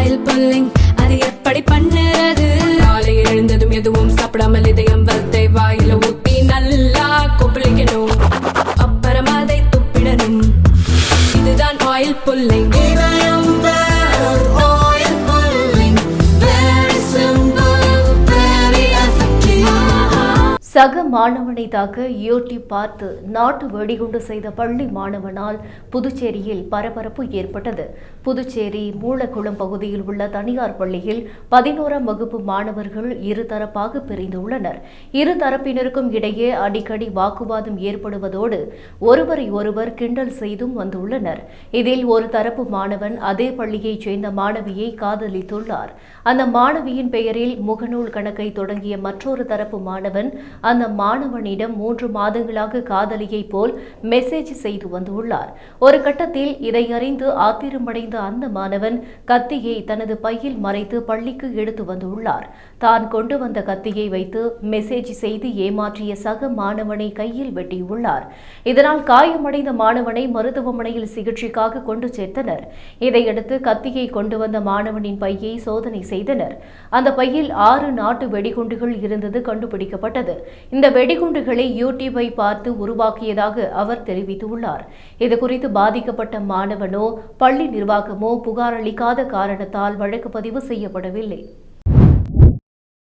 Oil pulling அது எப்படி பண்ணுறது? காலையில் எழுந்ததும் எதுவும் சாப்பிடாமல் இதயம் வளர்த்தை வாயில ஊத்தி நல்லா கொப்பளிக்கணும், அப்புறம் அதை துப்பிடணும். இதுதான் ஆயில் புல்லிங். சக மாணவனை தாக்க யூடியூப் பார்த்து நாட்டு வெடிகுண்டு செய்த பள்ளி மாணவனால் புதுச்சேரியில் பரபரப்பு ஏற்பட்டது. புதுச்சேரி மூலக்குளம் பகுதியில் உள்ள தனியார் பள்ளியில் 11ஆம் வகுப்பு மாணவர்கள் இருதரப்பாக பிரிந்துள்ளனர். இரு தரப்பினருக்கும் இடையே அடிக்கடி வாக்குவாதம் ஏற்படுவதோடு ஒருவரை ஒருவர் கிண்டல் செய்தும் வந்துள்ளனர். இதில் ஒரு தரப்பு மாணவன் அதே பள்ளியைச் சேர்ந்த மாணவியை காதலித்துள்ளார். அந்த மாணவியின் பெயரில் முகநூல் கணக்கை தொடங்கிய மற்றொரு தரப்பு மாணவன் அந்த மாணவனிடம் 3 மாதங்களாக காதலியை போல் மெசேஜ் செய்து வந்துள்ளார். ஒரு கட்டத்தில் இதை அறிந்து ஆத்திரமடைந்த அந்த மாணவன் கத்தியை தனது பையில் மறைத்து பள்ளிக்கு எடுத்து வந்துள்ளார். தான் கொண்டு வந்த கத்தியை வைத்து மெசேஜ் செய்து ஏமாற்றிய சக மாணவனை கையில் வெட்டியுள்ளார். இதனால் காயமடைந்த மாணவனை மருத்துவமனையில் சிகிச்சைக்காக கொண்டு சேர்த்தனர். இதையடுத்து கத்தியை கொண்டு வந்த மாணவனின் பையை சோதனை செய்தனர். அந்த பையில் 6 நாட்டு வெடிகுண்டுகள் இருந்தது கண்டுபிடிக்கப்பட்டது. இந்த வெடிகுண்டுகளை யூடியூபை பார்த்து உருவாக்கியதாக அவர் தெரிவித்துள்ளார். இதுகுறித்து பாதிக்கப்பட்ட மாணவனோ பள்ளி நிர்வாகமோ புகார் அளிக்காத காரணத்தால் வழக்கு பதிவு செய்யப்படவில்லை.